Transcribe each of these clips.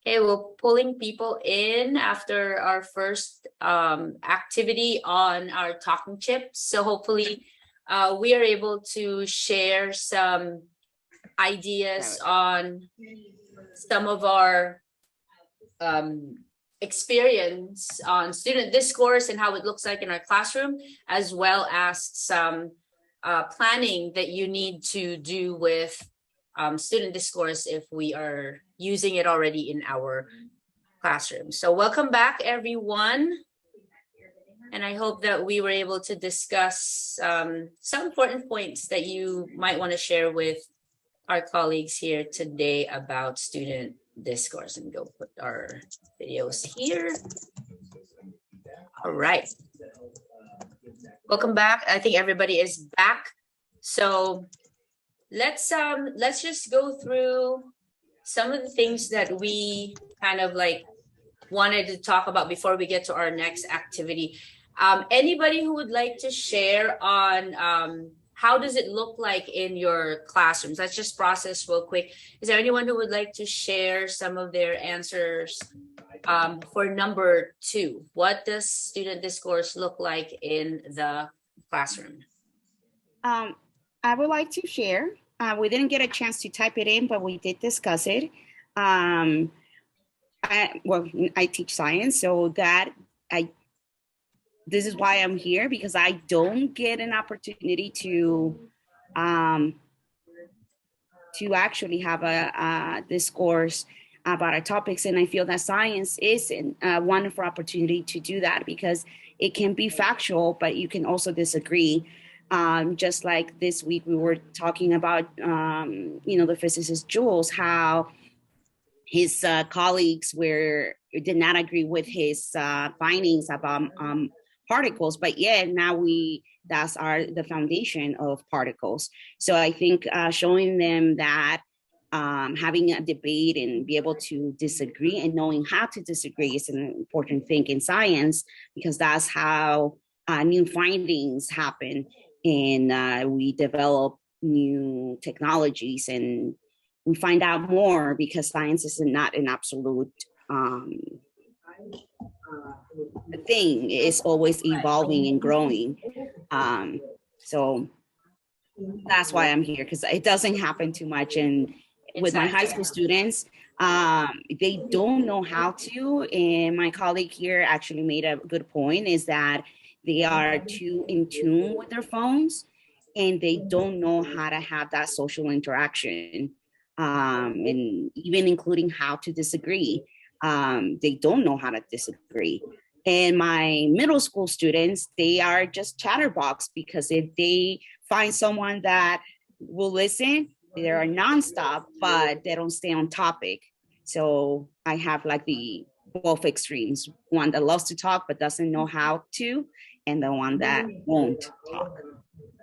Okay, we're pulling people in after our first activity on our talking chips. So hopefully we are able to share some ideas on some of our experience on student discourse and how it looks like in our classroom, as well as some planning that you need to do with student discourse if we are using it already in our classroom. So welcome back, everyone. And I hope that we were able to discuss some important points that you might want to share with our colleagues here today about student discourse. And go put our videos here. All right. Welcome back. I think everybody is back. So let's just go through some of the things that we kind of like wanted to talk about before we get to our next activity. Anybody who would like to share on how does it look like in your classrooms? Let's just process real quick. Is there anyone who would like to share some of their answers for number 2? What does student discourse look like in the classroom? I would like to share. We didn't get a chance to type it in, but we did discuss it. I teach science, so this is why I'm here, because I don't get an opportunity to actually have a discourse about our topics. And I feel that science is a wonderful opportunity to do that, because it can be factual, but you can also disagree. Just like this week, we were talking about, the physicist Jules, how his colleagues did not agree with his findings about particles, but yet now that's the foundation of particles. So I think showing them that having a debate and be able to disagree and knowing how to disagree is an important thing in science, because that's how new findings happen, and we develop new technologies, and we find out more, because science is not an absolute thing. It's always evolving and growing. So that's why I'm here, because it doesn't happen too much. And with my high school students, they don't know how to. And my colleague here actually made a good point, is that they are too in tune with their phones, and they don't know how to have that social interaction, and even including how to disagree. They don't know how to disagree. And my middle school students, they are just chatterbox, because if they find someone that will listen, they are nonstop, but they don't stay on topic. So I have like the both extremes: one that loves to talk but doesn't know how to, and the one that won't talk.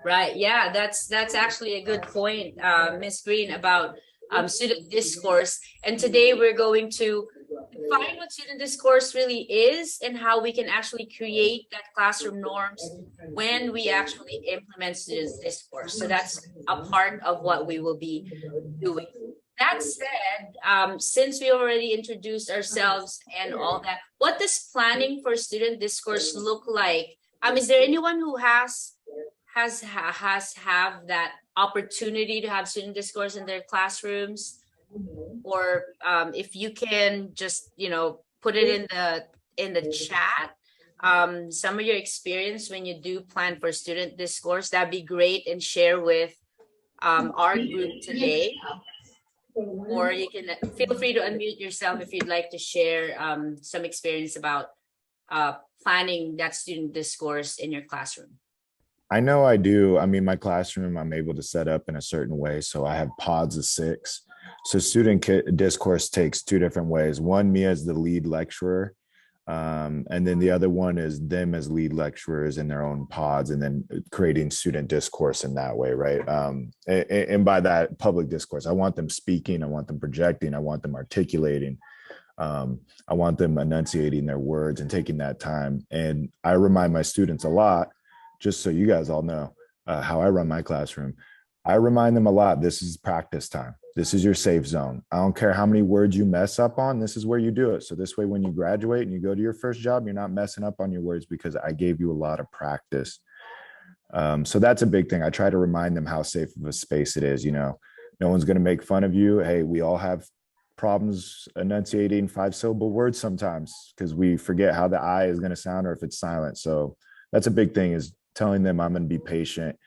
Right. Yeah, that's actually a good point, Ms. Green, about student discourse. And today we're going to define what student discourse really is and how we can actually create that classroom norms when we actually implement student discourse. So that's a part of what we will be doing. That said, since we already introduced ourselves and all that, what does planning for student discourse look like? Is there anyone who has that opportunity to have student discourse in their classrooms? Or if you can just put it in the chat, some of your experience when you do plan for student discourse, that'd be great, and share with our group today. Or you can feel free to unmute yourself if you'd like to share some experience about planning that student discourse in your classroom. I know I do. I mean, my classroom, I'm able to set up in a certain way. So I have pods of 6. So student discourse takes 2 different ways. One, me as the lead lecturer, and then the other one is them as lead lecturers in their own pods, and then creating student discourse in that way, right? And by that, public discourse. I want them speaking, I want them projecting, I want them articulating, I want them enunciating their words and taking that time. And I remind my students a lot, just so you guys all know how I run my classroom. I remind them a lot, this is practice time. This is your safe zone. I don't care how many words you mess up on. This is where you do it. So this way, when you graduate and you go to your first job, you're not messing up on your words because I gave you a lot of practice. So that's a big thing. I try to remind them how safe of a space it is. No one's going to make fun of you. Hey, we all have problems enunciating 5-syllable words sometimes because we forget how the I is going to sound or if it's silent. So that's a big thing, is telling them I'm going to be patient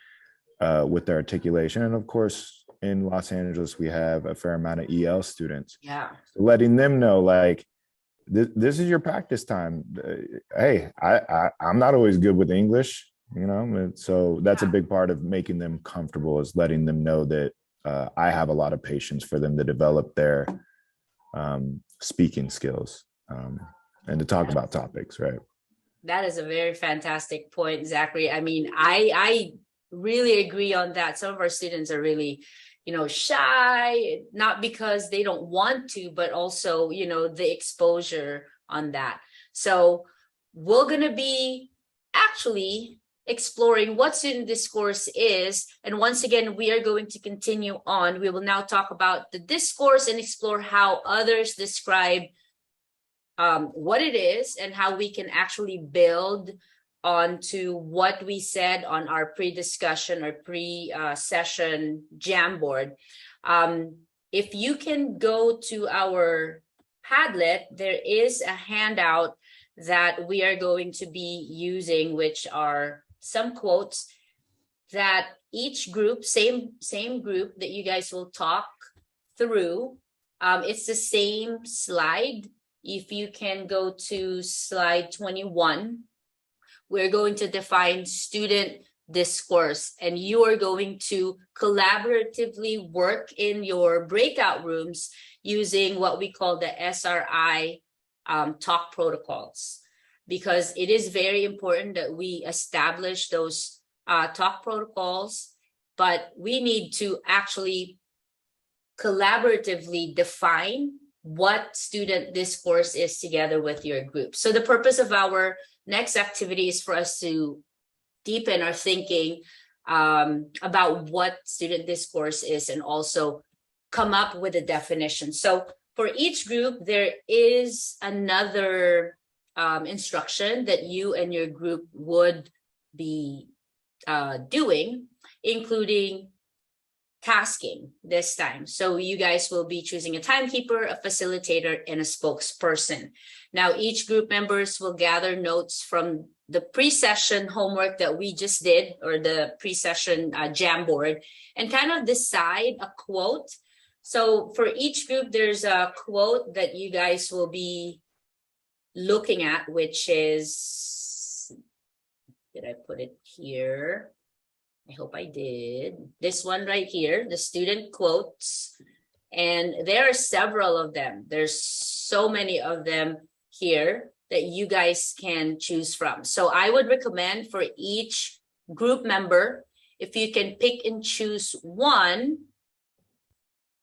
with their articulation. And of course, in Los Angeles, we have a fair amount of EL students. Yeah. So letting them know, like, this is your practice time. Hey, I'm not always good with English, so that's a big part of making them comfortable, is letting them know that I have a lot of patience for them to develop their speaking skills and to talk about topics, right? That is a very fantastic point, Zachary. I mean, I really agree on that. Some of our students are really, shy, not because they don't want to, but also, the exposure on that. So we're going to be actually exploring what student discourse is. And once again, we are going to continue on. We will now talk about the discourse and explore how others describe what it is and how we can actually build onto what we said on our pre-discussion or pre-session Jamboard. If you can go to our Padlet, there is a handout that we are going to be using, which are some quotes that each group, same group that you guys will talk through. It's the same slide. If you can go to slide 21, we're going to define student discourse, and you are going to collaboratively work in your breakout rooms using what we call the SRI talk protocols, because it is very important that we establish those talk protocols, but we need to actually collaboratively define what student discourse is together with your group. So the purpose of our next activity is for us to deepen our thinking about what student discourse is and also come up with a definition. So for each group, there is another instruction that you and your group would be doing, including tasking this time. So you guys will be choosing a timekeeper, a facilitator, and a spokesperson. Now, each group members will gather notes from the pre-session homework that we just did, or the pre-session Jamboard, and kind of decide a quote. So for each group, there's a quote that you guys will be looking at, which is, did I put it here? I hope I did. This one right here, the student quotes. And there are several of them. There's so many of them here that you guys can choose from. So I would recommend for each group member, if you can pick and choose one,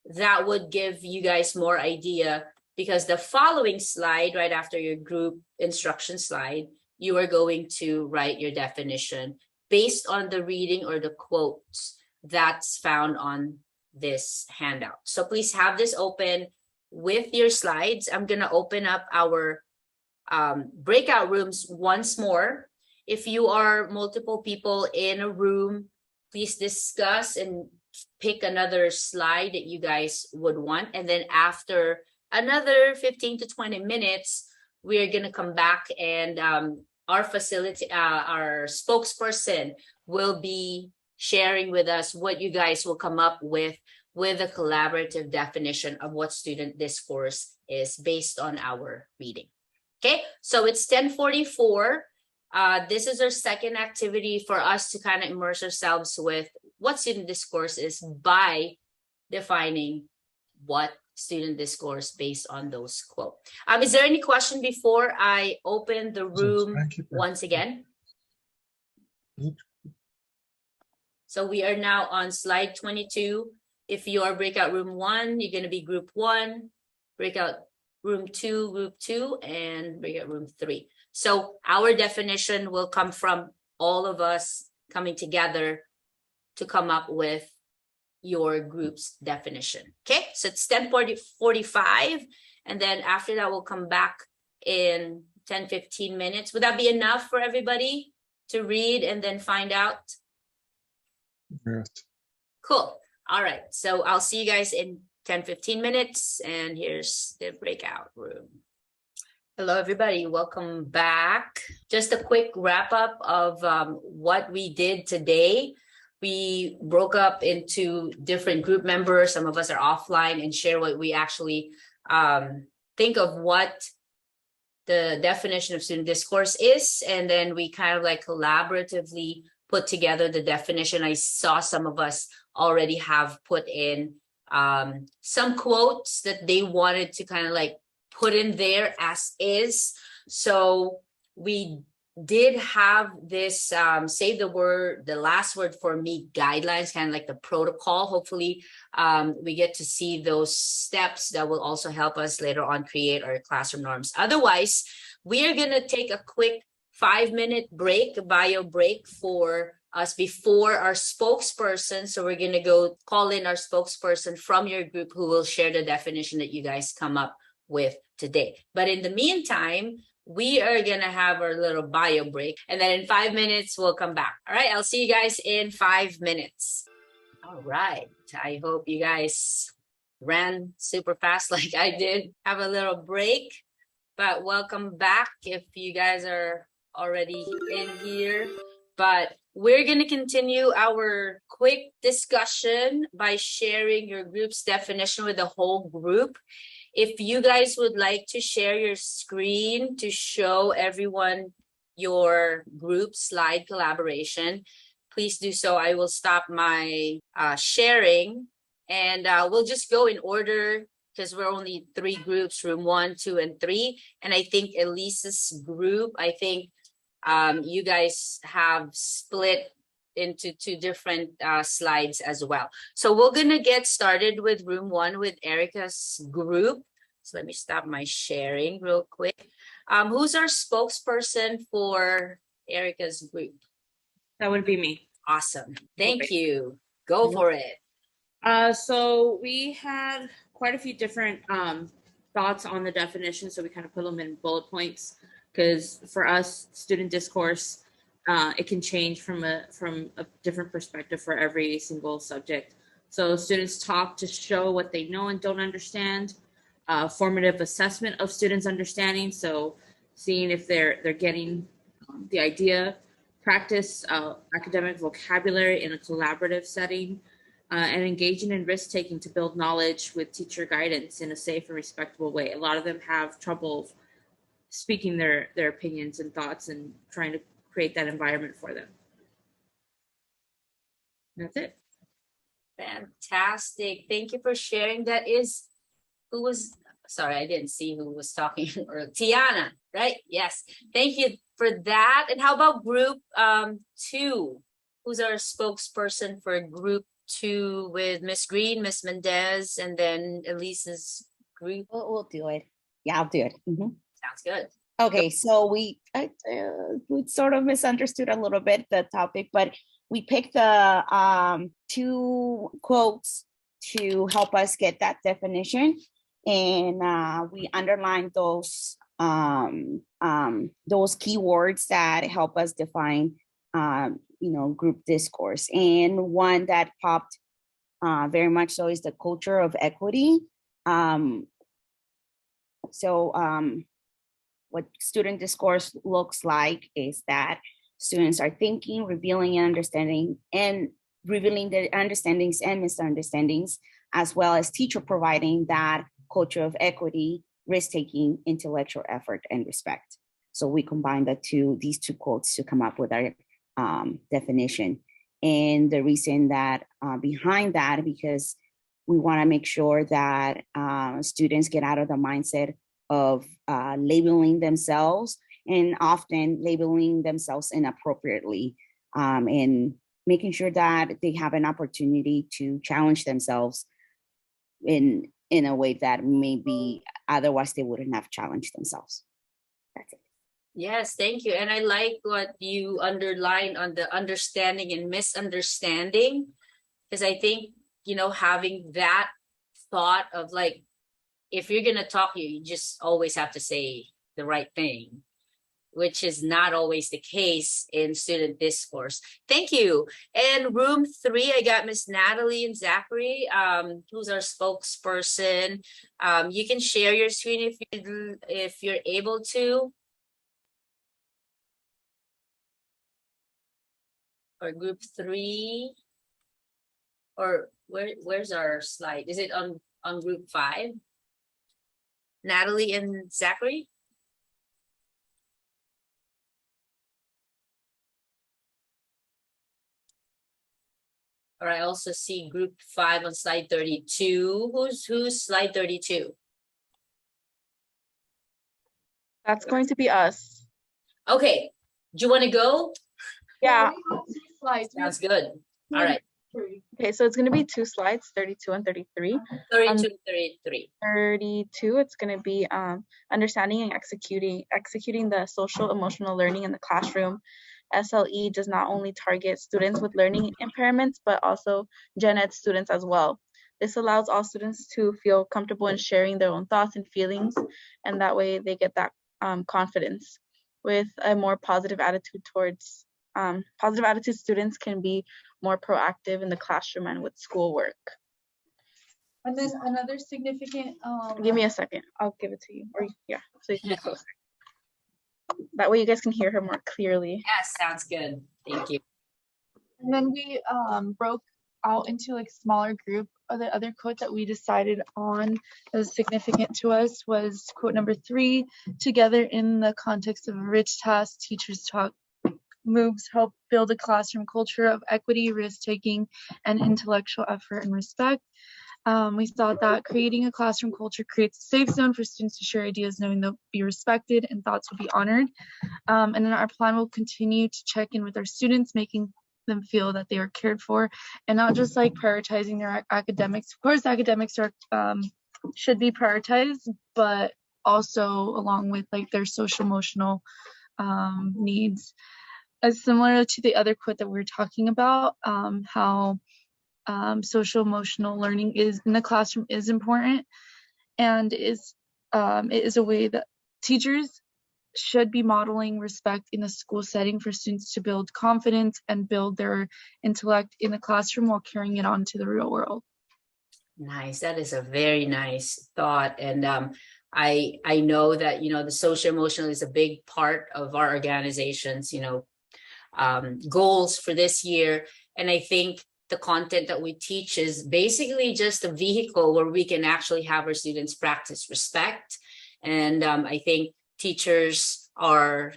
that would give you guys more idea, because the following slide, right after your group instruction slide, you are going to write your definition based on the reading or the quotes that's found on this handout. So please have this open with your slides. I'm going to open up our breakout rooms once more. If you are multiple people in a room, please discuss and pick another slide that you guys would want. And then after another 15 to 20 minutes, we're going to come back and our spokesperson will be sharing with us what you guys will come up with a collaborative definition of what student discourse is based on our reading. Okay, so it's 10:44. This is our second activity for us to kind of immerse ourselves with what student discourse is by defining what student discourse based on those quotes. Is there any question before I open the room once again? So we are now on slide 22. If you are breakout room 1, you're going to be group 1, breakout room 2, group 2, and breakout room 3. So our definition will come from all of us coming together to come up with your group's definition. Okay, so it's 10:45, and then after that, we'll come back in 10-15 minutes. Would that be enough for everybody to read and then find out? Yes. Cool. All right, so I'll see you guys in 10-15 minutes, and here's the breakout room. Hello, everybody. Welcome back. Just a quick wrap up of what we did today. We broke up into different group members. Some of us are offline and share what we actually think of what the definition of student discourse is. And then we kind of like collaboratively put together the definition. I saw some of us already have put in some quotes that they wanted to kind of like put in there as is. So we did have this save the last word for me guidelines, kind of like the protocol. Hopefully we get to see those steps that will also help us later on create our classroom norms. Otherwise, we are going to take a quick 5-minute break, a bio break for us before our spokesperson. So we're going to go call in our spokesperson from your group who will share the definition that you guys come up with today. But in the meantime, we are going to have our little bio break, and then in 5 minutes, we'll come back. All right, I'll see you guys in 5 minutes. All right, I hope you guys ran super fast like I did. Have a little break, but welcome back if you guys are already in here. But we're going to continue our quick discussion by sharing your group's definition with the whole group. If you guys would like to share your screen to show everyone your group slide collaboration, please do so. I will stop my sharing, and we'll just go in order because we're only 3 groups, room 1, 2, and 3. And I think Elisa's group, I think you guys have split into 2 different slides as well. So we're gonna get started with room 1 with Erica's group. So let me stop my sharing real quick. Who's our spokesperson for Erica's group? That would be me. Awesome. Thank you. Go for it. So we had quite a few different thoughts on the definition. So we kind of put them in bullet points because for us, student discourse, it can change from a different perspective for every single subject. So students talk to show what they know and don't understand. Formative assessment of students' understanding. So seeing if they're getting the idea. Practice academic vocabulary in a collaborative setting, and engaging in risk-taking to build knowledge with teacher guidance in a safe and respectable way. A lot of them have trouble speaking their opinions and thoughts and trying to create that environment for them. That's it. Fantastic. Thank you for sharing. That is, who was, sorry, I didn't see who was talking, or Tiana, right? Yes. Thank you for that. And how about group 2? Who's our spokesperson for group 2 with Miss Green, Miss Mendez, and then Elisa's group? We'll do it. Yeah, I'll do it. Sounds good. Okay, so we sort of misunderstood a little bit the topic, but we picked the 2 quotes to help us get that definition, and we underlined those keywords that help us define group discourse. And one that popped very much so is the culture of equity. What student discourse looks like is that students are thinking, revealing and understanding, and revealing their understandings and misunderstandings, as well as teacher providing that culture of equity, risk-taking, intellectual effort, and respect. So we combined these two quotes to come up with our definition. And the reason that behind that, because we want to make sure that students get out of the mindset of labeling themselves, and often labeling themselves inappropriately, and making sure that they have an opportunity to challenge themselves in a way that maybe otherwise they wouldn't have challenged themselves. That's it. Yes, thank you. And I like what you underlined on the understanding and misunderstanding, because I think having that thought of like, if you're going to talk, you just always have to say the right thing, which is not always the case in student discourse. Thank you. And room 3, I got Miss Natalie and Zachary, who's our spokesperson. You can share your screen if you're able to. Or group 3, or where's our slide? Is it on group 5? Natalie and Zachary? Or I also see group 5 on slide 32. Who's slide 32? That's going to be us. Okay. Do you want to go? Yeah. Sounds good. All right. Okay, so it's going to be 2 slides, 32 and 33. 32 and 33. 32, it's going to be understanding and executing the social emotional learning in the classroom. SLE does not only target students with learning impairments, but also gen ed students as well. This allows all students to feel comfortable in sharing their own thoughts and feelings, and that way they get that confidence. With a more positive attitude towards students can be more proactive in the classroom and with schoolwork. And then another significant Give me a second, I'll give it to you, or yeah, so you can get closer. That way you guys can hear her more clearly. Yes, sounds good. Thank you. and then we broke out into like smaller group. The other quote that we decided on that was significant to us was quote number 3: together in the context of a rich task, teachers talk moves help build a classroom culture of equity, risk-taking, and intellectual effort and respect. We thought that creating a classroom culture creates a safe zone for students to share ideas, knowing they'll be respected and thoughts will be honored. And then our plan will continue to check in with our students, making them feel that they are cared for, and not just like prioritizing their academics. Of course, academics are should be prioritized, but also along with like their social emotional needs. As similar to the other quote that we were talking about, how social emotional learning is in the classroom is important, and it is a way that teachers should be modeling respect in a school setting for students to build confidence and build their intellect in the classroom while carrying it on to the real world. Nice. That is a very nice thought. And I know that, the social emotional is a big part of our organization's, goals for this year. And I think the content that we teach is basically just a vehicle where we can actually have our students practice respect. And I think teachers are,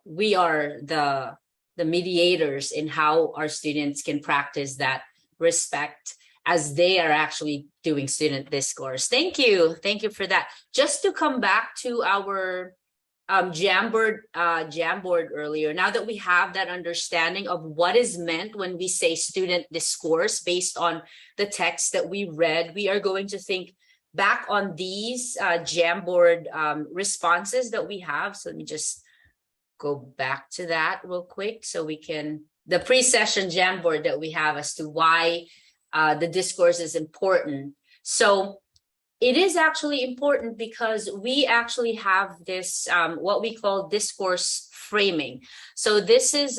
we are the mediators in how our students can practice that respect as they are actually doing student discourse. Thank you for that. Just to come back to our Jamboard earlier, now that we have that understanding of what is meant when we say student discourse based on the text that we read, we are going to think back on these Jamboard responses that we have. So let me just go back to that real quick so we can, the pre-session Jamboard that we have as to why the discourse is important. So it is actually important because we actually have this, what we call discourse framing. So this is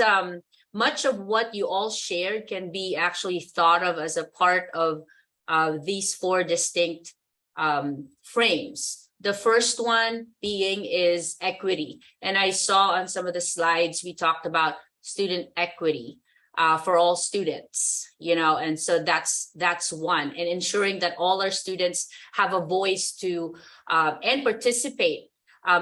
much of what you all shared can be actually thought of as a part of these 4 distinct frames. The first one being is equity. And I saw on some of the slides, we talked about student equity for all students, and so that's one. And ensuring that all our students have a voice to and participate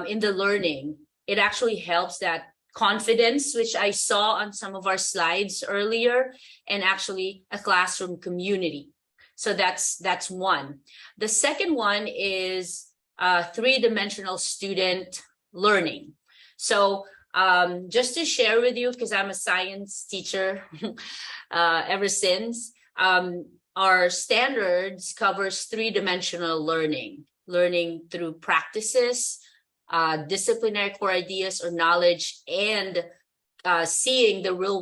in the learning. It actually helps that confidence, which I saw on some of our slides earlier, and actually a classroom community. So that's one. The second one is 3-dimensional student learning. So just to share with you, because I'm a science teacher ever since, our standards covers 3-dimensional learning through practices, disciplinary core ideas or knowledge, and seeing the real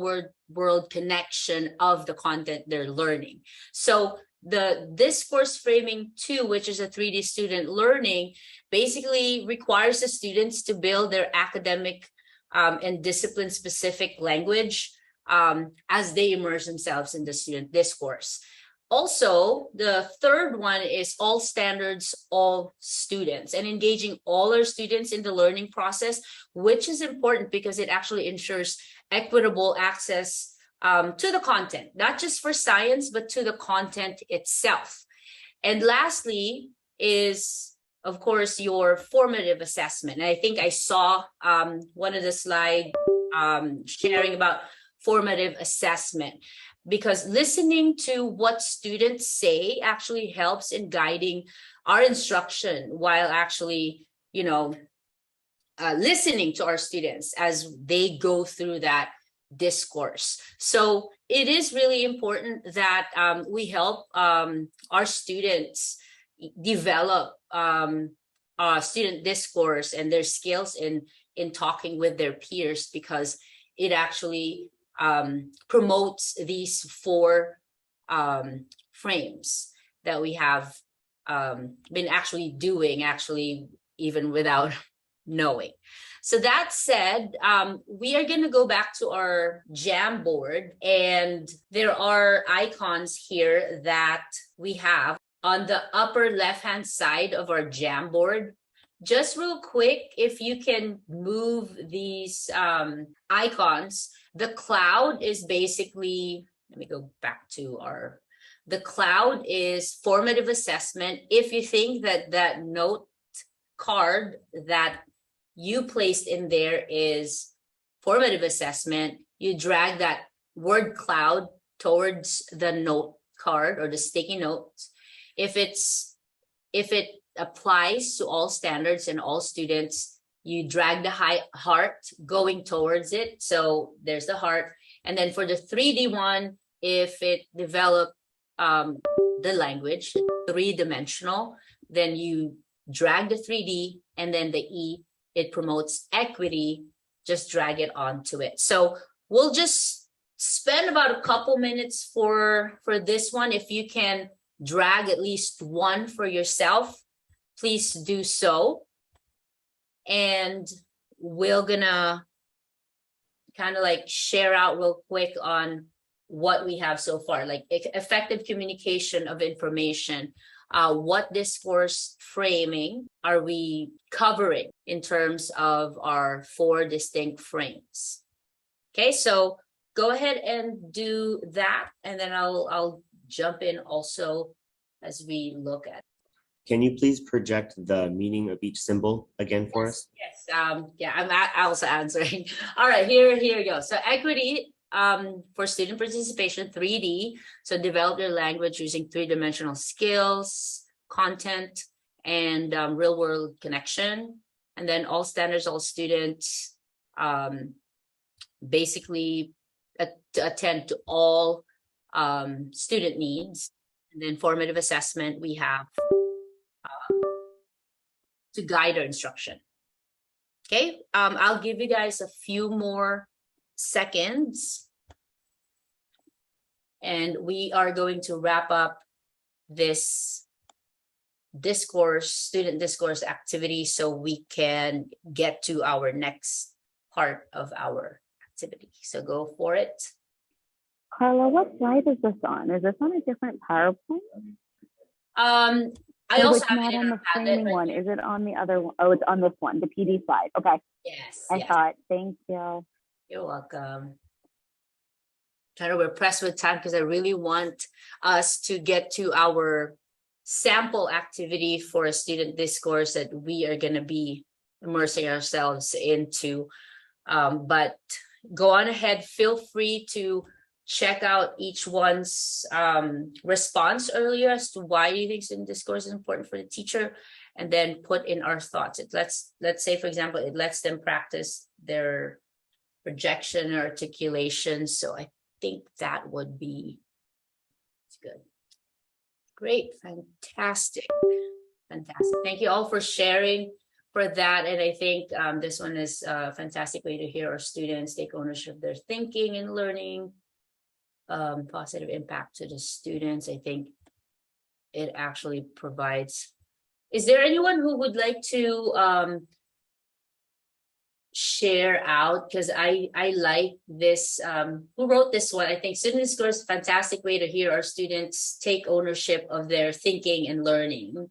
world connection of the content they're learning. So the discourse framing 2, which is a 3D student learning, basically requires the students to build their academic and discipline specific language as they immerse themselves in the student discourse. Also, the third one is all standards, all students, and engaging all our students in the learning process, which is important because it actually ensures equitable access to the content, not just for science, but to the content itself. And lastly is, of course, your formative assessment. And I think I saw one of the slides sharing about formative assessment, because listening to what students say actually helps in guiding our instruction while actually, listening to our students as they go through that discourse. So it is really important that we help our students develop student discourse and their skills in talking with their peers, because it actually promotes these 4 frames that we have been actually doing, even without knowing. So that said, we are going to go back to our Jamboard, and there are icons here that we have on the upper left-hand side of our Jamboard. Just real quick, if you can move these icons, the cloud is basically, let me go back to the cloud is formative assessment. If you think that note card that you placed in there is formative assessment, you drag that word cloud towards the note card or the sticky notes. If it applies to all standards and all students, you drag the heart going towards it. So there's the heart. And then for the 3D one, if it developed the language, 3-dimensional, then you drag the 3D, and then the E, it promotes equity, just drag it onto it. So we'll just spend about a couple minutes for this one. If you can drag at least one for yourself, please do so. And we're gonna kind of like share out real quick on what we have so far, like effective communication of information. What discourse framing are we covering in terms of our 4 distinct frames? Okay, so go ahead and do that, and then I'll jump in also as we look at it. Can you please project the meaning of each symbol again for us? Yes. Yeah, I'm also answering. All right, here we go. So equity for student participation, 3D. So develop their language using 3-dimensional skills, content, and real world connection. And then all standards, all students, basically attend to all student needs. And then formative assessment, we have to guide our instruction. Okay, I'll give you guys a few more seconds, and we are going to wrap up this student discourse activity so we can get to our next part of our activity. So go for it. Carla, what slide is this on? Is this on a different PowerPoint? I also it's have not it on the framing one. Is it on the other one? Oh, it's on this one, the PD slide. Okay. Yes. I thought. Thank you. You're welcome. We're pressed with time because I really want us to get to our sample activity for a student discourse that we are going to be immersing ourselves into. But go on ahead, feel free to check out each one's response earlier as to why you think student discourse is important for the teacher, and then put in our thoughts. Let's say, for example, it lets them practice their projection or articulation. So I think that would be good. Great, fantastic. Thank you all for sharing for that. And I think this one is a fantastic way to hear our students take ownership of their thinking and learning. Positive impact to the students. I think it actually provides. Is there anyone who would like to share out? Because I like this. Who wrote this one? I think Student Discourse, fantastic way to hear our students take ownership of their thinking and learning.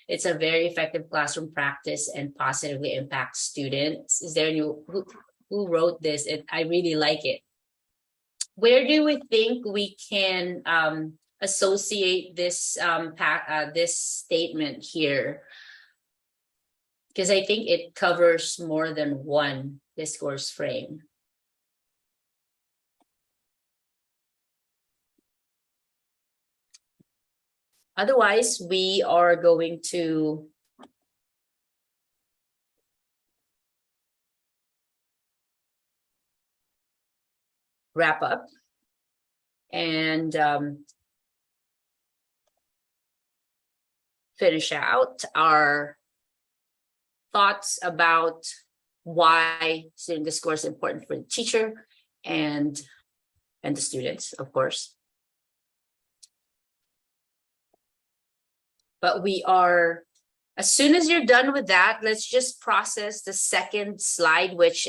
It's a very effective classroom practice and positively impacts students. Is there any who wrote this? I really like it. Where do we think we can associate this this statement here? Because I think it covers more than one discourse frame. Otherwise, we are going to wrap up and finish out our thoughts about why student discourse is important for the teacher and the students, of course. But we are, as soon as you're done with that, let's just process the second slide, which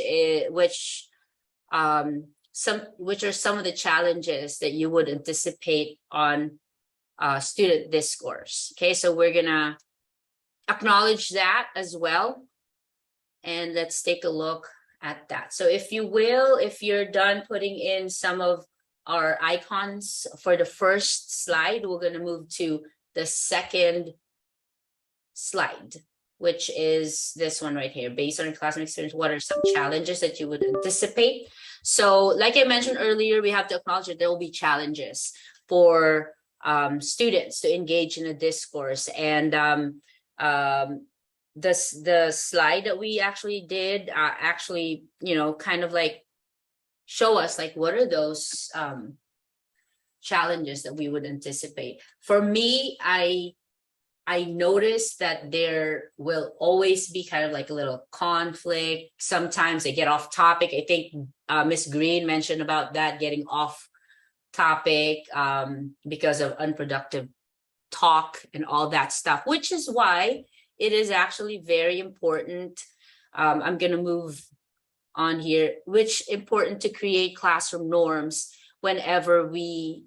are some of the challenges that you would anticipate on student discourse. Okay, so we're gonna acknowledge that as well. And let's take a look at that. So if you will, if you're done putting in some of our icons for the first slide, we're going to move to the second slide, which is this one right here. Based on your classroom experience, what are some challenges that you would anticipate? So like I mentioned earlier, we have to acknowledge that there will be challenges for students to engage in a discourse. And the slide that we actually did actually, you know, kind of like show us like what are those challenges that we would anticipate. For me, I noticed that there will always be kind of like a little conflict. Sometimes they get off topic. I think Ms. Green mentioned about that, getting off topic because of unproductive talk and all that stuff, which is why it is actually very important. I'm going to move on here, which important to create classroom norms whenever we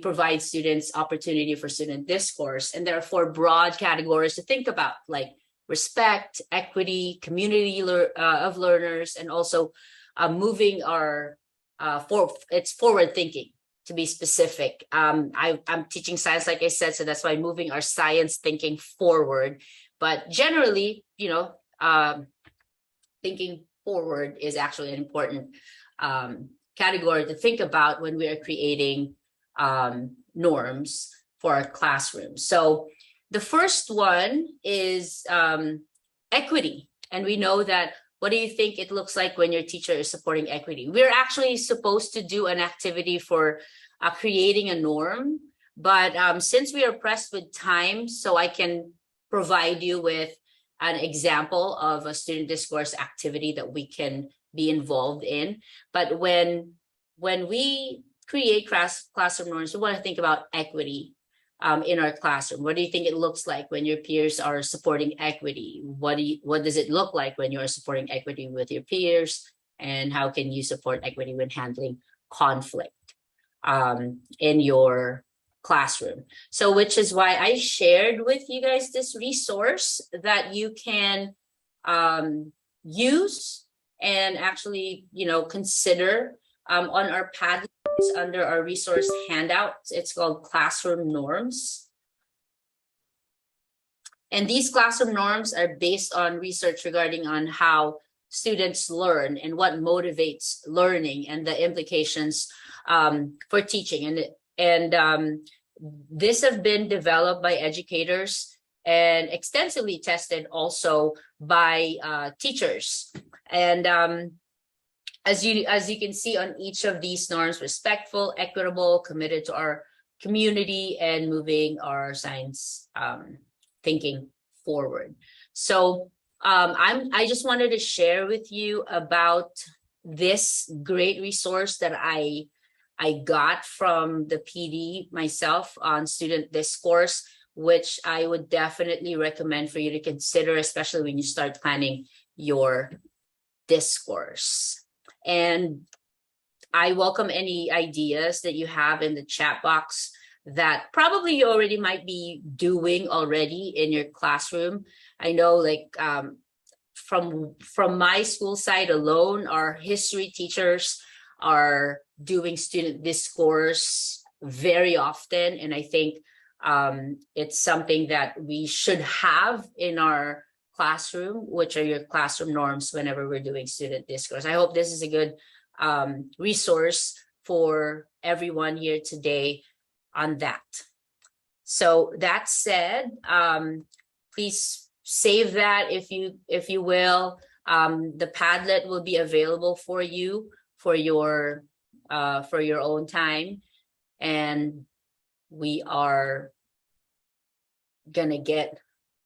provide students opportunity for student discourse. And there are 4 broad categories to think about, like respect, equity, community of learners, and also moving our it's forward thinking, to be specific. I'm teaching science, like I said, so that's why moving our science thinking forward. But generally, you know, thinking forward is actually an important category to think about when we are creating norms for our classroom. So the first one is equity. And we know that, what do you think it looks like when your teacher is supporting equity? We're actually supposed to do an activity for creating a norm, but since we are pressed with time, so I can provide you with an example of a student discourse activity that we can be involved in. But when we create classroom norms, we want to think about equity in our classroom. What do you think it looks like when your peers are supporting equity? What does it look like when you're supporting equity with your peers? And how can you support equity when handling conflict in your classroom? So, which is why I shared with you guys this resource that you can use and actually, you know, consider on our Padlet under our resource handout. It's called Classroom Norms. And these classroom norms are based on research regarding on how students learn and what motivates learning and the implications for teaching. And this have been developed by educators and extensively tested also by teachers. And as you can see on each of these norms: respectful, equitable, committed to our community, and moving our science thinking forward. So I just wanted to share with you about this great resource that I I got from the PD myself on student discourse, which I would definitely recommend for you to consider, especially when you start planning your discourse. And I welcome any ideas that you have in the chat box that probably you already might be doing already in your classroom. I know, like, from my school side alone, our history teachers are doing student discourse very often, and I think it's something that we should have in our classroom, which are your classroom norms whenever we're doing student discourse. I hope this is a good resource for everyone here today on that. So that said, please save that if you will. The Padlet will be available for you for your own time, and we are gonna get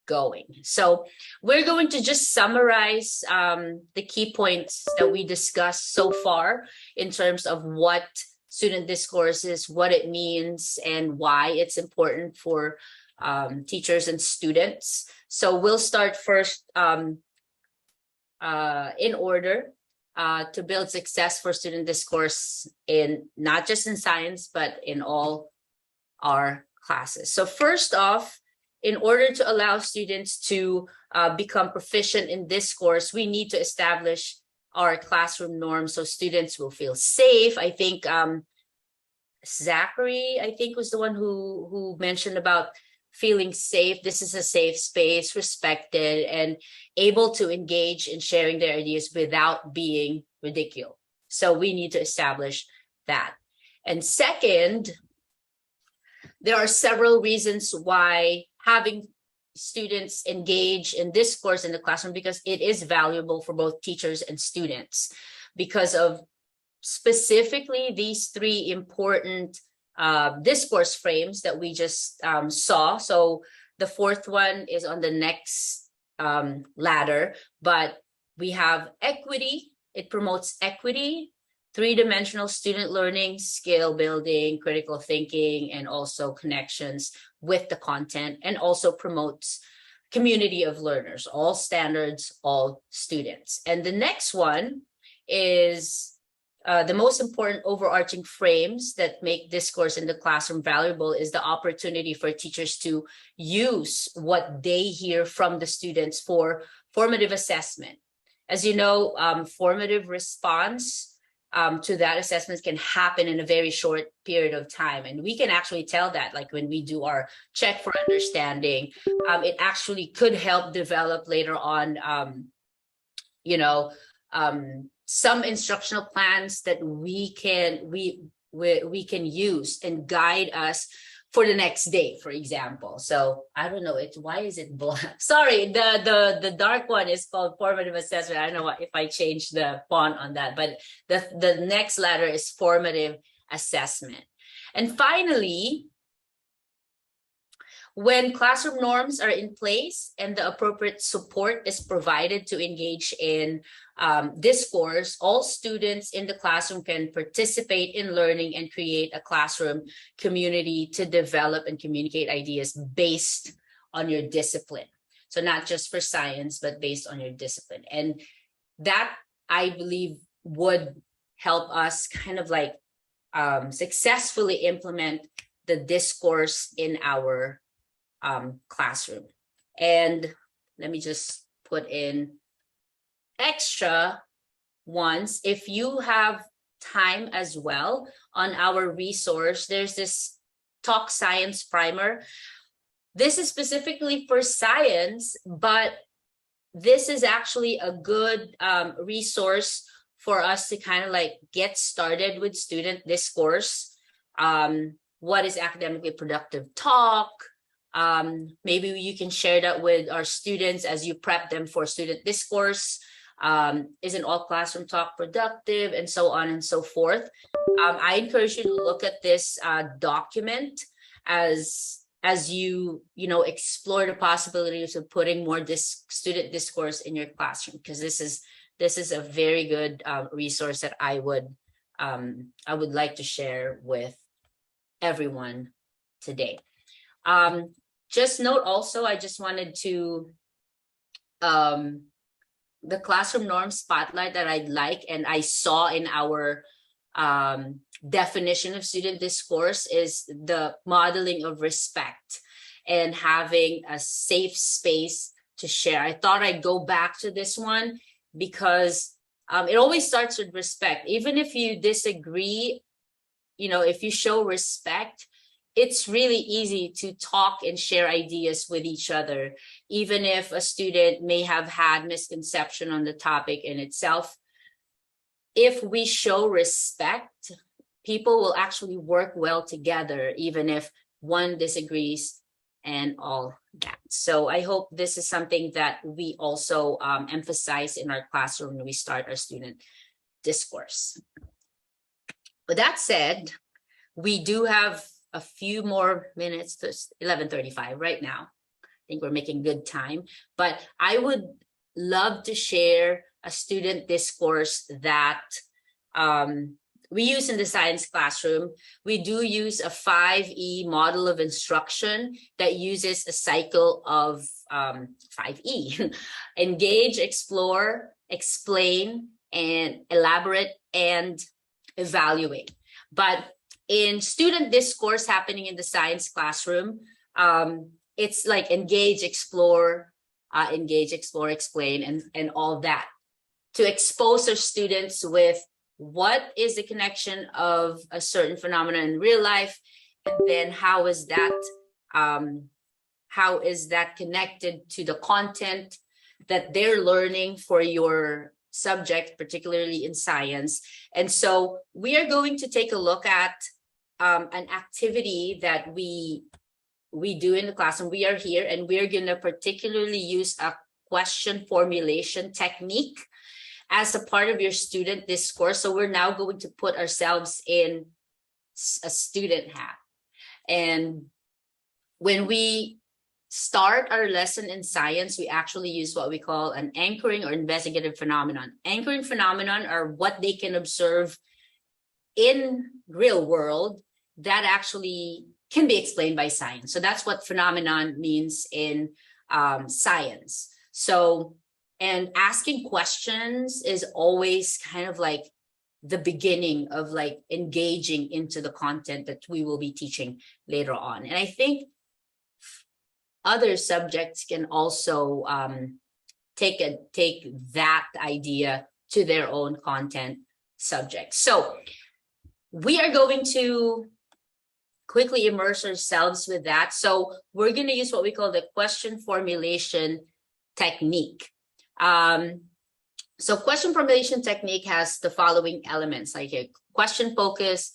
going. So we're going to just summarize the key points that we discussed so far in terms of what student discourse is, what it means, and why it's important for teachers and students. So we'll start first in order to build success for student discourse in not just in science, but in all our classes. So first off, in order to allow students to become proficient in discourse, we need to establish our classroom norms so students will feel safe. I think Zachary, I think, was the one who mentioned about feeling safe. This is a safe space, respected, and able to engage in sharing their ideas without being ridiculed. So we need to establish that. And second, there are several reasons why having students engage in discourse in the classroom, because it is valuable for both teachers and students because of specifically these three important discourse frames that we just saw. So the fourth one is on the next ladder, but we have equity. It promotes equity, three-dimensional student learning, skill building, critical thinking, and also connections with the content, and also promotes community of learners, all standards, all students. And the next one is the most important overarching frames that make discourse in the classroom valuable is the opportunity for teachers to use what they hear from the students for formative assessment. As you know, formative response to that assessment can happen in a very short period of time. And we can actually tell that, like when we do our check for understanding, it actually could help develop later on, some instructional plans that we can use and guide us for the next day, for example. So I don't know, why is it black? Sorry, the dark one is called formative assessment. I don't know if I changed the font on that, but the next letter is formative assessment. And finally, when classroom norms are in place and the appropriate support is provided to engage in discourse, all students in the classroom can participate in learning and create a classroom community to develop and communicate ideas based on your discipline. So not just for science, but based on your discipline. And that, I believe, would help us kind of like successfully implement the discourse in our classroom. And let me just put in extra ones. If you have time as well, on our resource, there's this Talk Science Primer. This is specifically for science, but this is actually a good resource for us to kind of like get started with student discourse. What is academically productive talk? Maybe you can share that with our students as you prep them for student discourse. Isn't all classroom talk productive, and so on and so forth. I encourage you to look at this document as you explore the possibilities of putting more student discourse in your classroom, because this is a very good resource that I would I would like to share with everyone today. Just note also, I just wanted to the classroom norm spotlight that I'd like and I saw in our definition of student discourse is the modeling of respect and having a safe space to share. I thought I'd go back to this one because it always starts with respect. Even if you disagree, if you show respect, it's really easy to talk and share ideas with each other, even if a student may have had misconception on the topic in itself. If we show respect, people will actually work well together, even if one disagrees and all that. So I hope this is something that we also emphasize in our classroom when we start our student discourse. With that said, we do have a few more minutes to 11:35 right now. I think we're making good time, but I would love to share a student discourse that we use in the science classroom. We do use a 5E model of instruction that uses a cycle of 5E. Engage, explore, explain, and elaborate and evaluate. But in student discourse happening in the science classroom, it's like engage, explore, explain, and all that, to expose our students with what is the connection of a certain phenomenon in real life, and then how is that connected to the content that they're learning for your subject, particularly in science. And so we are going to take a look at an activity that we do in the classroom. We are here and we're going to particularly use a question formulation technique as a part of your student discourse. So we're now going to put ourselves in a student hat. And when we start our lesson in science, we actually use what we call an anchoring or investigative phenomenon. Anchoring phenomenon are what they can observe in real world that actually can be explained by science. So that's what phenomenon means in science. So, and asking questions is always kind of like the beginning of like engaging into the content that we will be teaching later on. And I think other subjects can also take that idea to their own content subject. So we are going to quickly immerse ourselves with that. So we're going to use what we call the question formulation technique. So question formulation technique has the following elements, like a question focus,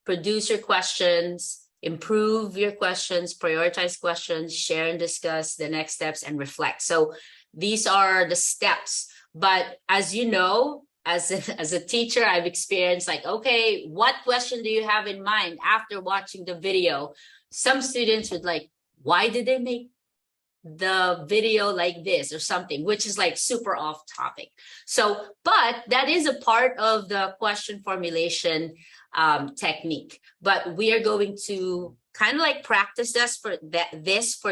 produce your questions, improve your questions, prioritize questions, share and discuss the next steps, and reflect. So these are the steps. But as you know, as a teacher, I've experienced like, okay, what question do you have in mind after watching the video? Some students would like, why did they make the video like this or something, which is like super off topic. So, but that is a part of the question formulation technique. But we are going to kind of like practice this for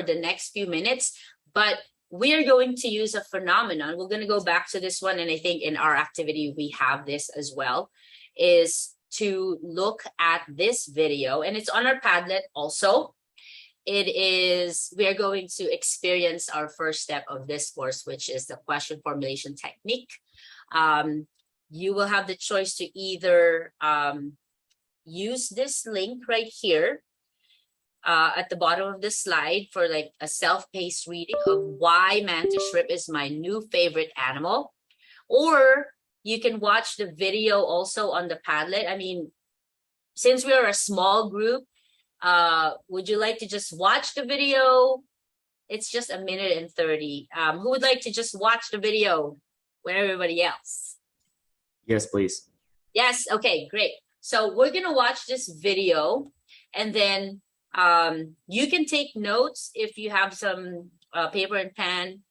the next few minutes. But we are going to use a phenomenon. We're going to go back to this one. And I think in our activity, we have this as well, is to look at this video. And it's on our Padlet also. We are going to experience our first step of this course, which is the question formulation technique. You will have the choice to either use this link right here at the bottom of the slide for like a self-paced reading of why mantis shrimp is my new favorite animal, or you can watch the video also on the Padlet. I mean, since we are a small group, would you like to just watch the video? It's just 1:30. Who would like to just watch the video with everybody else? Yes, please. Yes, okay, great. So we're gonna watch this video, and then you can take notes if you have some paper and pen.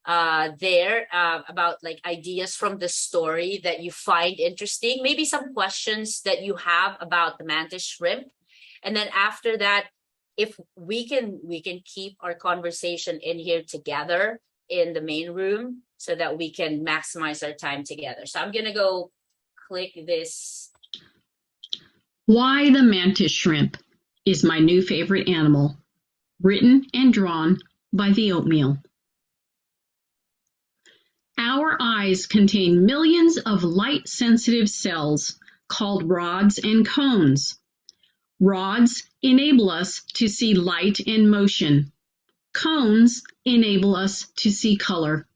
there about like ideas from the story that you find interesting, maybe some questions that you have about the mantis shrimp. And then after that, if we can keep our conversation in here together in the main room so that we can maximize our time together. So I'm gonna go click this. Why the Mantis Shrimp is my new favorite animal. Written and drawn by the Oatmeal. Our eyes contain millions of light-sensitive cells called rods and cones. Rods enable us to see light and motion. Cones enable us to see color.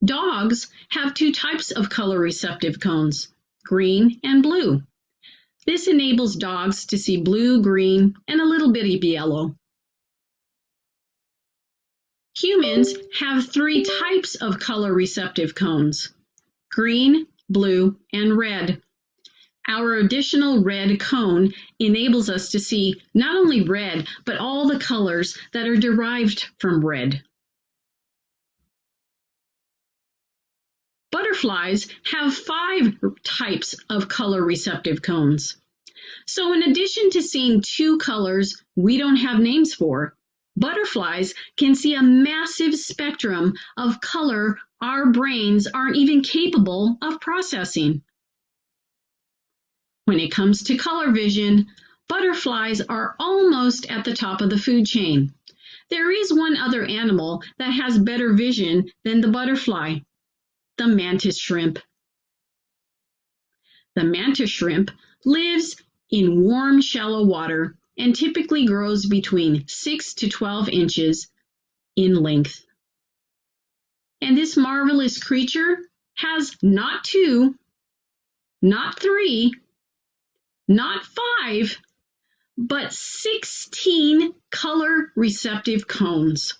Dogs have two types of color-receptive cones, green and blue. This enables dogs to see blue, green, and a little bit of yellow. Humans have three types of color-receptive cones, green, blue, and red. Our additional red cone enables us to see not only red, but all the colors that are derived from red. Butterflies have 5 types of color-receptive cones. So in addition to seeing 2 colors we don't have names for, butterflies can see a massive spectrum of color our brains aren't even capable of processing. When it comes to color vision, butterflies are almost at the top of the food chain. There is one other animal that has better vision than the butterfly, the mantis shrimp. The mantis shrimp lives in warm, shallow water and typically grows between 6 to 12 inches in length. And this marvelous creature has not 2, not 3, not 5, but 16 color receptive cones.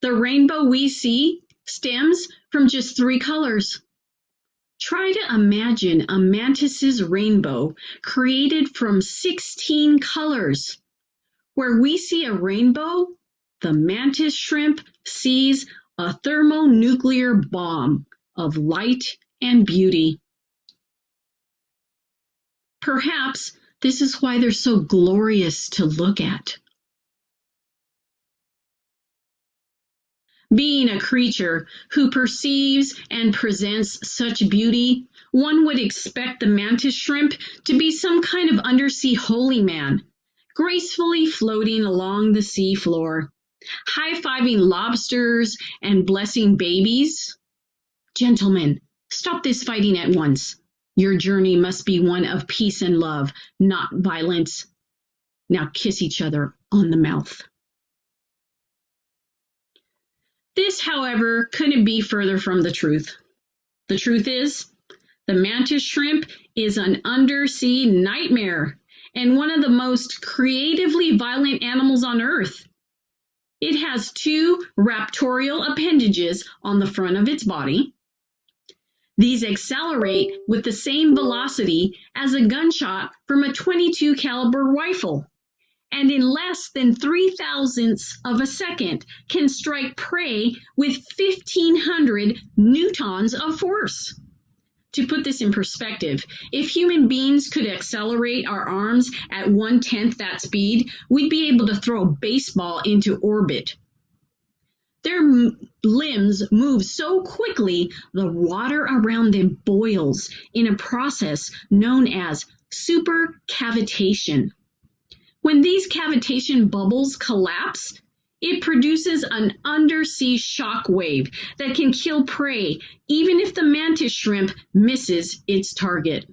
The rainbow we see stems from just 3 colors. Try to imagine a mantis's rainbow created from 16 colors. Where we see a rainbow, the mantis shrimp sees a thermonuclear bomb of light and beauty. Perhaps this is why they're so glorious to look at. Being a creature who perceives and presents such beauty, one would expect the mantis shrimp to be some kind of undersea holy man, gracefully floating along the sea floor, high-fiving lobsters and blessing babies. Gentlemen, stop this fighting at once. Your journey must be one of peace and love, not violence. Now kiss each other on the mouth. This, however, couldn't be further from the truth. The truth is, the mantis shrimp is an undersea nightmare and one of the most creatively violent animals on Earth. It has 2 raptorial appendages on the front of its body. These accelerate with the same velocity as a gunshot from a .22 caliber rifle, and in less than 0.003 of a second can strike prey with 1,500 newtons of force. To put this in perspective, if human beings could accelerate our arms at 1/10 that speed, we'd be able to throw a baseball into orbit. Their limbs move so quickly, the water around them boils in a process known as supercavitation. When these cavitation bubbles collapse, it produces an undersea shock wave that can kill prey even if the mantis shrimp misses its target.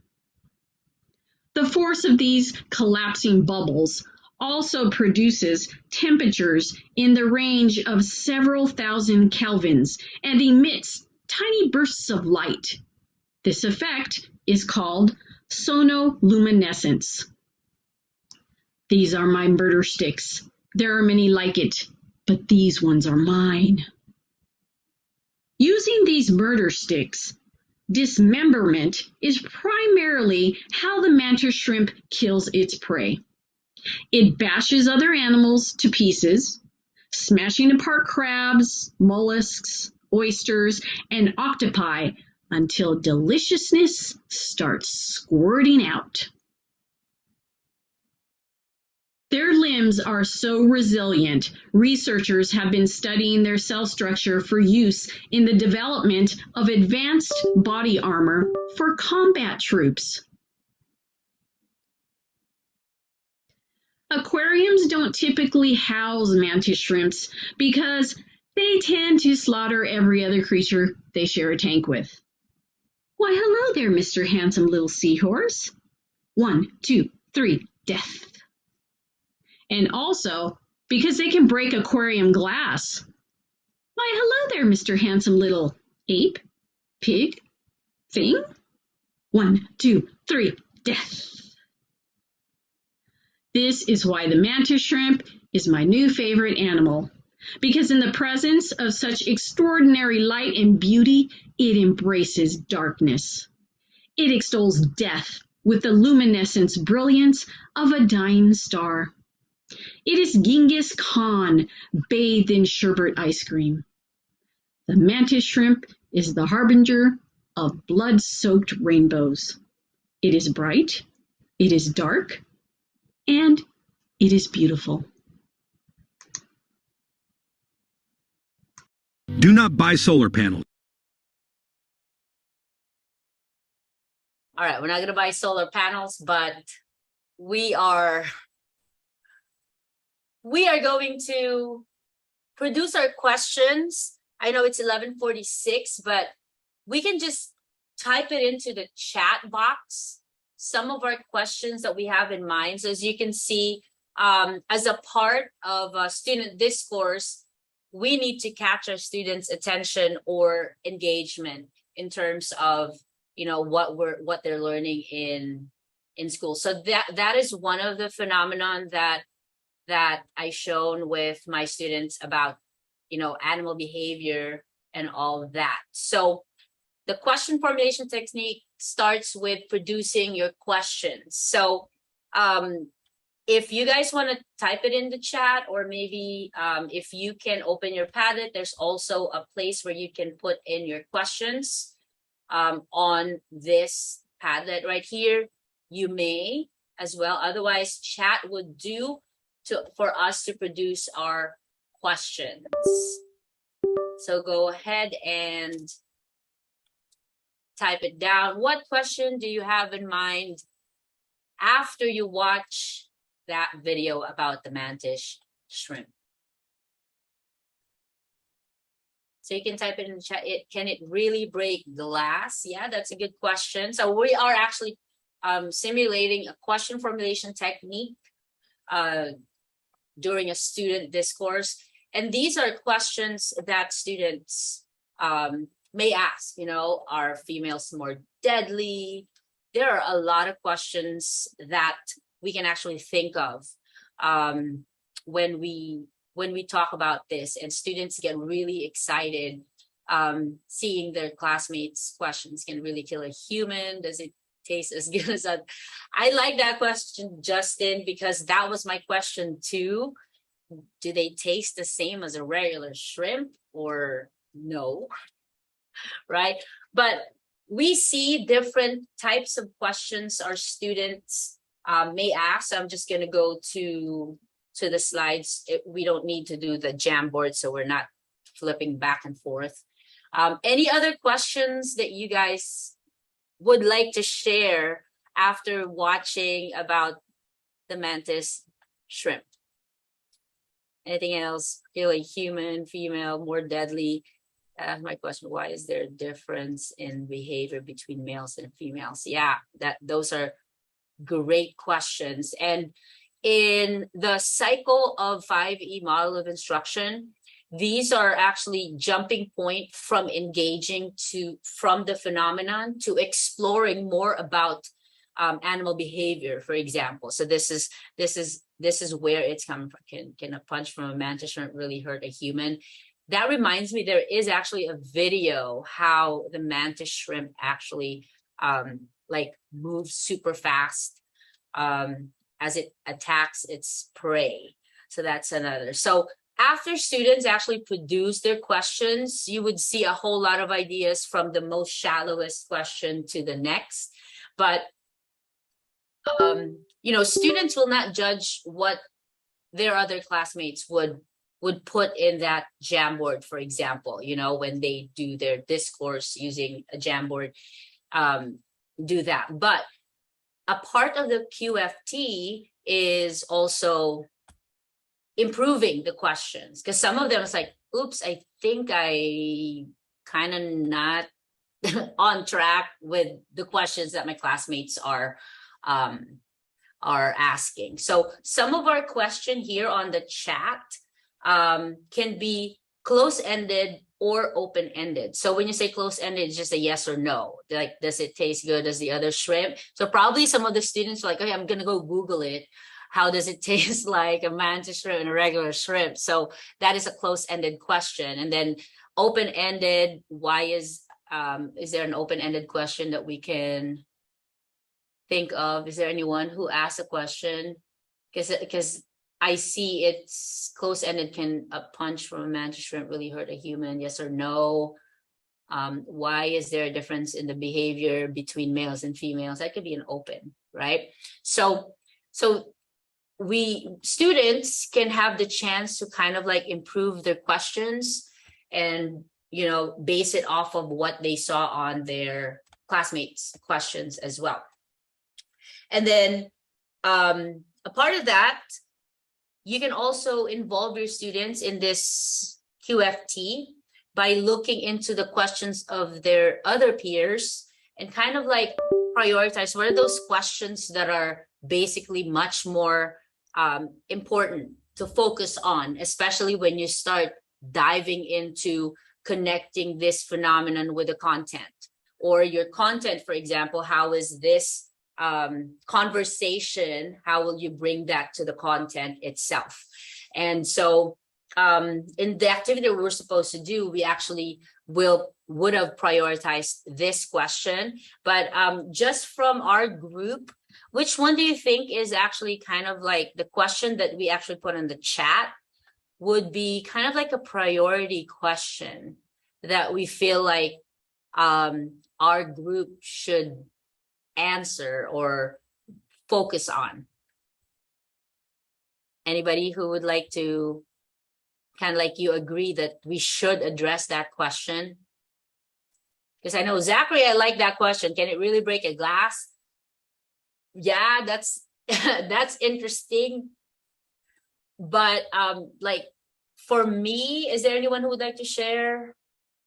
The force of these collapsing bubbles also produces temperatures in the range of several thousand kelvins and emits tiny bursts of light. This effect is called sonoluminescence. These are my murder sticks. There are many like it, but these ones are mine. Using these murder sticks, dismemberment is primarily how the mantis shrimp kills its prey. It bashes other animals to pieces, smashing apart crabs, mollusks, oysters, and octopi until deliciousness starts squirting out. Their limbs are so resilient, researchers have been studying their cell structure for use in the development of advanced body armor for combat troops. Aquariums don't typically house mantis shrimps because they tend to slaughter every other creature they share a tank with. Why, hello there, Mr. Handsome Little Seahorse. 1, 2, 3, death. And also because they can break aquarium glass. Why, hello there, Mr. Handsome Little Ape, Pig, Thing. 1, 2, 3, death. This is why the mantis shrimp is my new favorite animal, because in the presence of such extraordinary light and beauty, it embraces darkness. It extols death with the luminescence brilliance of a dying star. It is Genghis Khan bathed in sherbet ice cream. The mantis shrimp is the harbinger of blood-soaked rainbows. It is bright, it is dark, and it is beautiful. Do not buy solar panels. All right, we're not going to buy solar panels, but we are going to produce our questions. I know it's 11:46, but we can just type it into the chat box, some of our questions that we have in mind. So as you can see, as a part of student discourse, we need to catch our students' attention or engagement in terms of, you know, what they're learning in school. So that is one of the phenomenon that I shown with my students about, you know, animal behavior and all of that. So the question formulation technique starts with producing your questions. So if you guys want to type it in the chat, or maybe if you can open your Padlet, there's also a place where you can put in your questions on this Padlet right here. You may as well. Otherwise, chat would do for us to produce our questions. So go ahead and type it down. What question do you have in mind after you watch that video about the mantis shrimp? So you can type it in the chat. Can it really break glass? Yeah, that's a good question. So we are actually simulating a question formulation technique during a student discourse. And these are questions that students may ask, you know, are females more deadly? There are a lot of questions that we can actually think of when we talk about this, and students get really excited seeing their classmates' questions. Can really kill a human? Does it taste as good as a... I like that question, Justin, because that was my question too. Do they taste the same as a regular shrimp or no? Right? But we see different types of questions our students may ask. I'm just going to go to the slides. We don't need to do the Jamboard, so we're not flipping back and forth. Any other questions that you guys would like to share after watching about the mantis shrimp? Anything else? Feel like human, female, more deadly? That's my question. Why is there a difference in behavior between males and females? Yeah, those are great questions. And in the cycle of 5E model of instruction, these are actually jumping point from engaging from the phenomenon to exploring more about animal behavior, for example. So this is where it's coming from. Can a punch from a mantis shrimp really hurt a human? That reminds me, there is actually a video how the mantis shrimp actually like moves super fast as it attacks its prey. So that's another. So after students actually produce their questions, you would see a whole lot of ideas from the most shallowest question to the next. But students will not judge what their other classmates would put in that Jamboard, for example, when they do their discourse using a Jamboard, do that. But a part of the QFT is also improving the questions, because some of them is like, oops, I think I kind of not on track with the questions that my classmates are asking. So some of our question here on the chat can be close-ended or open-ended. So when you say close-ended, it's just a yes or no. Like, does it taste good as the other shrimp? So probably some of the students are like, okay, I'm gonna go Google it. How does it taste like a mantis shrimp and a regular shrimp? So that is a close-ended question. And then open-ended, why is there an open-ended question that we can think of? Is there anyone who asked a question? Because I see it's close-ended. Can a punch from a mantis shrimp really hurt a human? Yes or no? Why is there a difference in the behavior between males and females? That could be an open, right? So students can have the chance to kind of like improve their questions and base it off of what they saw on their classmates' questions as well. And then a part of that, you can also involve your students in this QFT by looking into the questions of their other peers and kind of like prioritize what are those questions that are basically much more important to focus on, especially when you start diving into connecting this phenomenon with the content, or your content, for example. How is this conversation, how will you bring that to the content itself? And so in the activity we're supposed to do, we actually would have prioritized this question. But just from our group, which one do you think is actually kind of like the question that we actually put in the chat would be kind of like a priority question that we feel like our group should answer or focus on? Anybody who would like to kind of like, you agree that we should address that question? Because I know Zachary, I like that question. Can it really break a glass? Yeah, that's that's interesting. But like for me, is there anyone who would like to share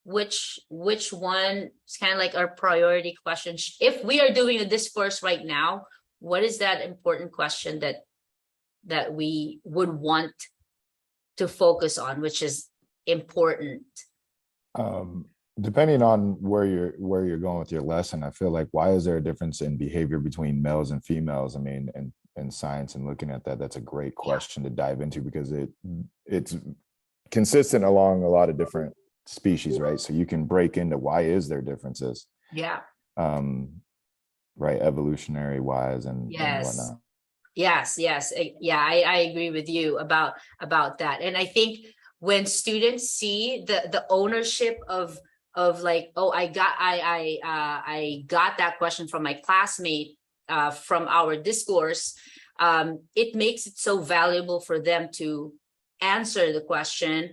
which one is kind of like our priority question? If we are doing a discourse right now, what is that important question that we would want to focus on, which is important? Depending on where you're going with your lesson, I feel like, why is there a difference in behavior between males and females? I mean, and science, and looking at that's a great question to dive into, because it's consistent along a lot of different species, right? So you can break into why is there differences. Yeah. Right, evolutionary wise and yes. whatnot. Yes. Yeah, I agree with you about that. And I think when students see the ownership of like, oh, I got that question from my classmate from our discourse, it makes it so valuable for them to answer the question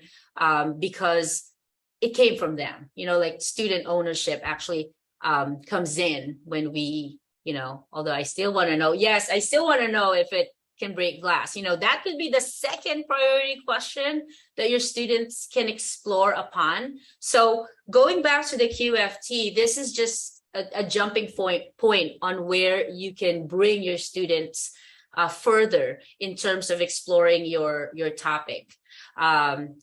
because it came from them. Like student ownership actually comes in when we, although I still want to know, yes, I still want to know if it can break glass. That could be the second priority question that your students can explore upon. So going back to the QFT, this is just a jumping point on where you can bring your students further in terms of exploring your topic.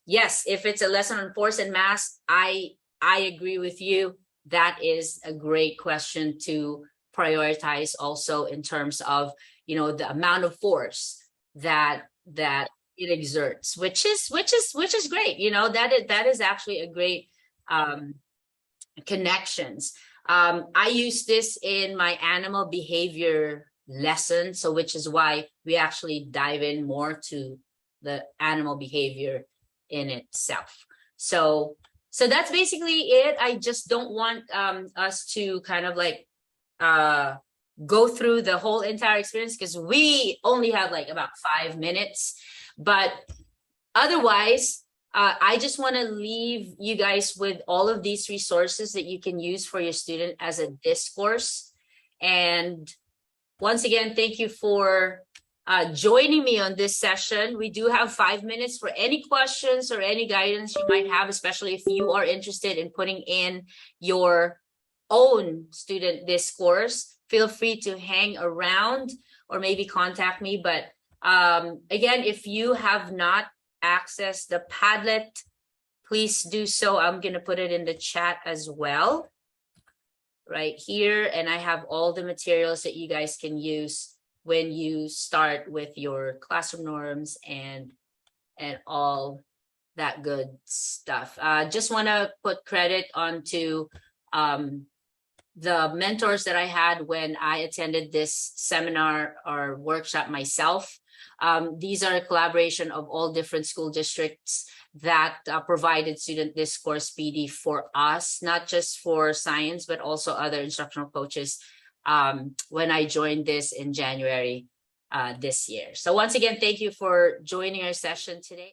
Yes, if it's a lesson on force and mass, I agree with you. That is a great question to prioritize also in terms of the amount of force that it exerts, which is great. That is actually a great connections. I use this in my animal behavior lesson, so which is why we actually dive in more to the animal behavior in itself. So that's basically it. I just don't want us to kind of like go through the whole entire experience because we only have like about 5 minutes. But otherwise, I just want to leave you guys with all of these resources that you can use for your student as a discourse. And once again, thank you for joining me on this session. We do have 5 minutes for any questions or any guidance you might have, especially if you are interested in putting in your own student discourse. Feel free to hang around or maybe contact me. But again, if you have not accessed the Padlet, please do so. I'm going to put it in the chat as well right here. And I have all the materials that you guys can use when you start with your classroom norms and all that good stuff. Just want to put credit onto the mentors that I had when I attended this seminar or workshop myself. These are a collaboration of all different school districts that provided student discourse PD for us, not just for science, but also other instructional coaches when I joined this in January this year. So once again, thank you for joining our session today.